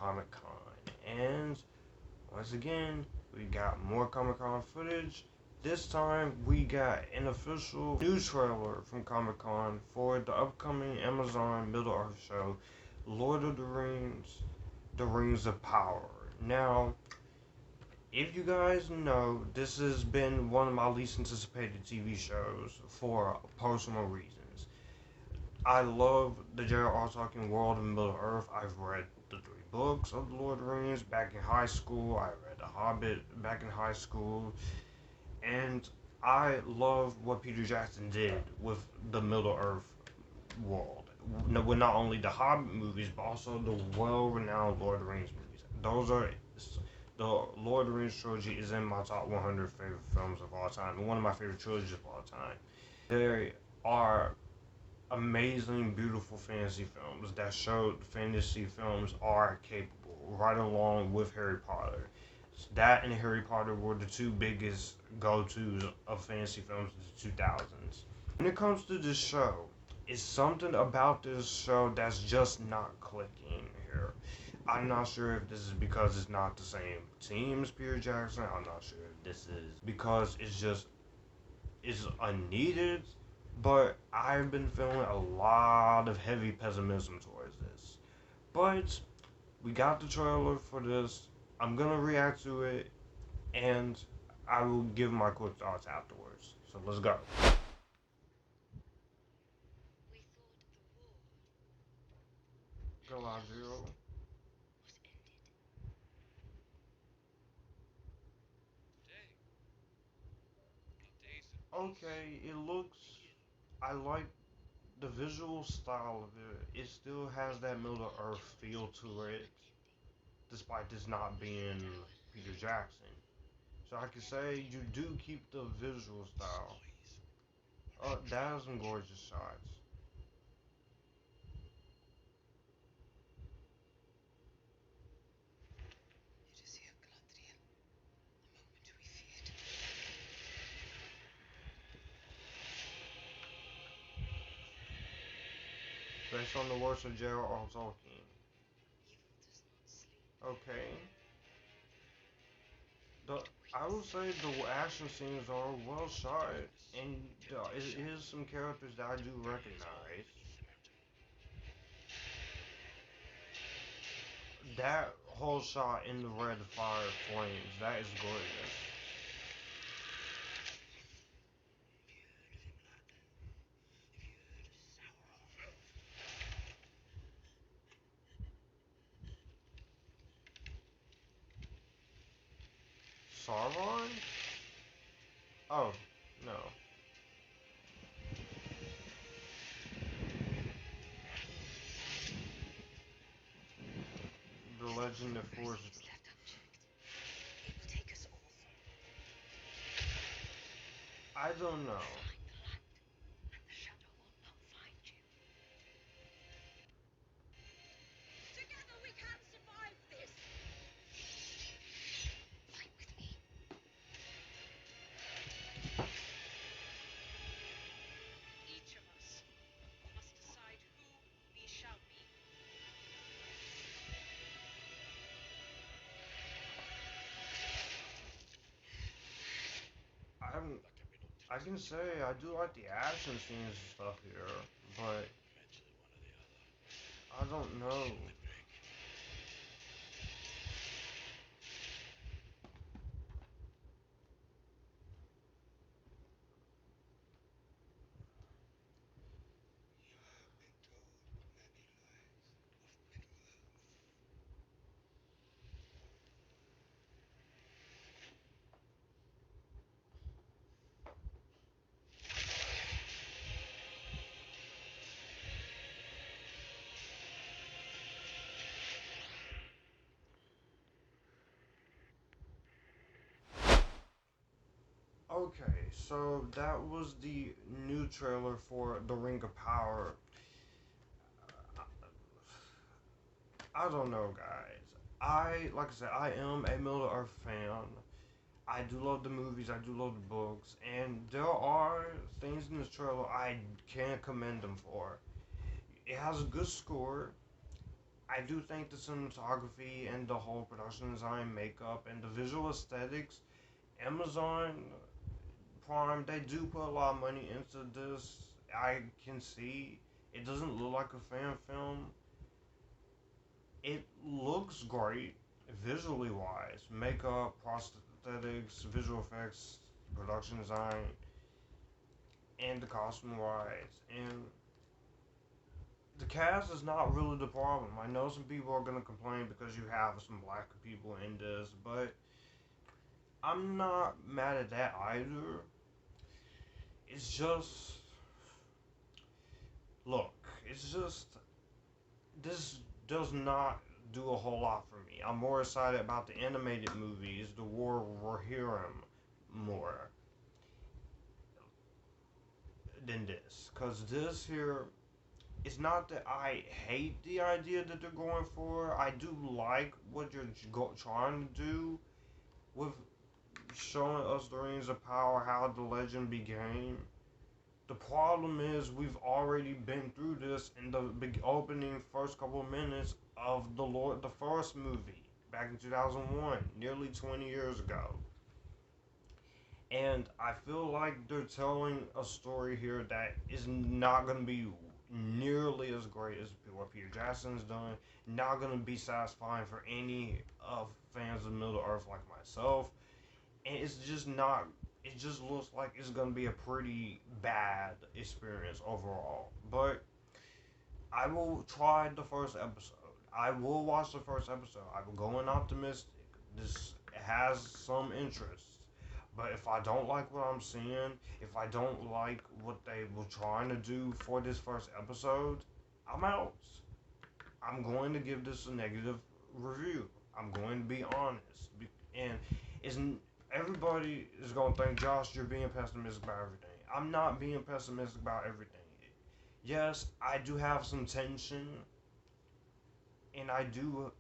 Comic-Con, and once again, we got more Comic-Con footage. This time, we got an official new trailer from Comic-Con for the upcoming Amazon Middle-earth show, Lord of the Rings of Power. Now, if you guys know, this has been one of my least anticipated TV shows for personal reasons. I love the J.R.R. Tolkien world of Middle-earth. I've read the 3 books of the Lord of the Rings back in high school. I read the Hobbit back in high school. And I love what Peter Jackson did with the Middle-earth world. With not only the Hobbit movies, but also the well-renowned Lord of the Rings movies. The Lord of the Rings trilogy is in my top 100 favorite films of all time, and one of my favorite trilogies of all time. They are amazing, beautiful fantasy films that show fantasy films are capable, right along with Harry Potter. That and Harry Potter were the 2 biggest go-tos of fantasy films in the 2000s. When it comes to this show, it's something about this show that's just not clicking here. I'm not sure if this is because it's not the same team as Peter Jackson. I'm not sure if this is because it's unneeded. But I've been feeling a lot of heavy pessimism towards this. But we got the trailer for this. I'm gonna react to it, and I will give my quick thoughts afterwards. So let's go. Go live 0. Okay, it looks. I like the visual style of it. It still has that Middle Earth feel to it, despite this not being Peter Jackson. So I can say you do keep the visual style. That has some gorgeous shots. Based on the works of J.R.R. Tolkien. Okay. I will say the action scenes are well shot, and it is some characters that I do recognize. That whole shot in the red fire flames, that is gorgeous. Sauron? Oh, no. The Legend of Force. I don't know. I can say I do like the action scenes and stuff here, but I don't know. Okay, so that was the new trailer for The Ring of Power. I don't know, guys. Like I said, I am a Middle Earth fan. I do love the movies, I do love the books, and there are things in this trailer I can't commend them for. It has a good score. I do think the cinematography and the whole production design, makeup, and the visual aesthetics, Amazon Prime, they do put a lot of money into this. I can see it doesn't look like a fan film. It looks great visually wise, makeup, prosthetics, visual effects, production design, and the costume wise. And the cast is not really the problem. I know some people are gonna complain because you have some black people in this, but I'm not mad at that either. It's just, look, it's just, this does not do a whole lot for me. I'm more excited about the animated movies, the War Rohirrim, more than this. Because this here, it's not that I hate the idea that they're going for. I do like what you're trying to do with showing us the Rings of Power, how the legend began. The problem is we've already been through this in the opening first couple of minutes of the first movie back in 2001, nearly 20 years ago. And I feel like they're telling a story here that is not going to be nearly as great as what Peter Jackson's done. Not going to be satisfying for any of fans of Middle Earth like myself. And it's just not. It just looks like it's going to be a pretty bad experience overall. But I will try the first episode. I will watch the first episode. I will go in optimistic. This has some interest. But if I don't like what I'm seeing, if I don't like what they were trying to do for this first episode, I'm out. I'm going to give this a negative review. I'm going to be honest. And everybody is going to think, Josh, you're being pessimistic about everything. I'm not being pessimistic about everything. Yes, I do have some tension, and I do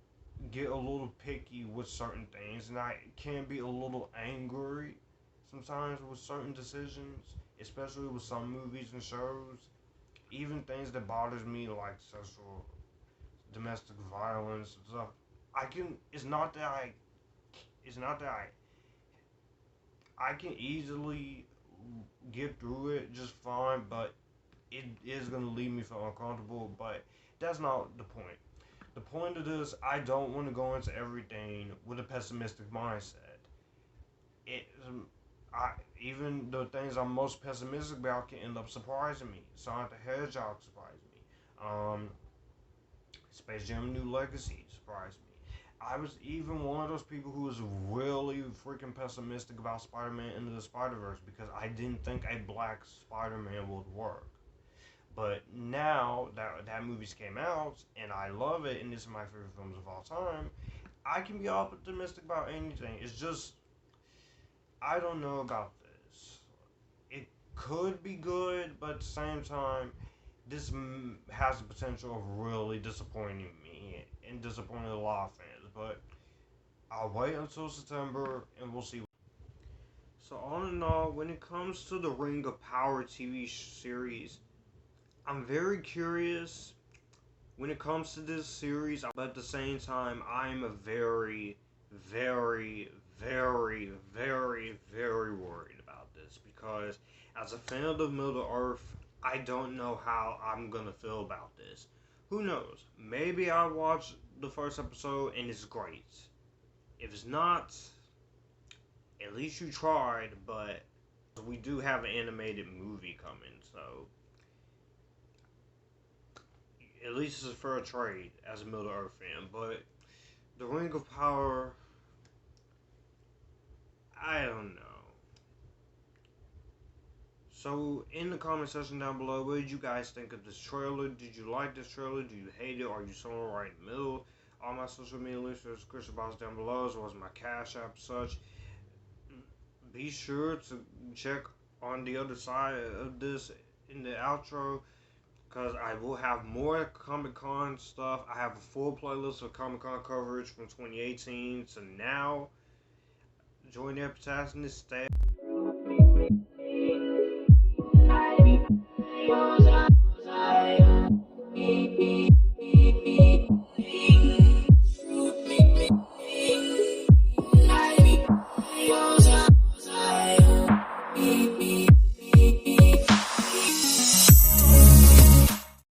get a little picky with certain things, and I can be a little angry sometimes with certain decisions, especially with some movies and shows. Even things that bothers me, like sexual, domestic violence and stuff. It's not that I can easily get through it just fine, but it is going to leave me feel uncomfortable, but that's not the point. The point of this, I don't want to go into everything with a pessimistic mindset. Even the things I'm most pessimistic about can end up surprising me. Sonic the Hedgehog surprised me. Space Jam New Legacies surprised me. I was even one of those people who was really freaking pessimistic about Spider-Man Into the Spider-Verse because I didn't think a black Spider-Man would work. But now that movie's came out and I love it and this is my favorite films of all time, I can be optimistic about anything. It's just, I don't know about this. It could be good, but at the same time, this has the potential of really disappointing me and disappointing a lot of fans. But I'll wait until September and we'll see. So all in all, when it comes to the Ring of Power TV series, I'm very curious when it comes to this series, but at the same time, I'm a very, very, very, very, very worried about this because as a fan of Middle Earth, I don't know how I'm gonna feel about this. Who knows? Maybe I'll watch the first episode and it's great. If it's not, at least you tried, but we do have an animated movie coming, so at least it's a fair trade as a Middle Earth fan. But the Ring of Power, I don't know. So in the comment section down below, what did you guys think of this trailer? Did you like this trailer? Do you hate it? Are you somewhere right in the middle? All my social media links are in the description box down below, as well as my Cash App and such. Be sure to check on the other side of this in the outro, because I will have more Comic-Con stuff. I have a full playlist of Comic-Con coverage from 2018 to now. Join the Epictasticness staff.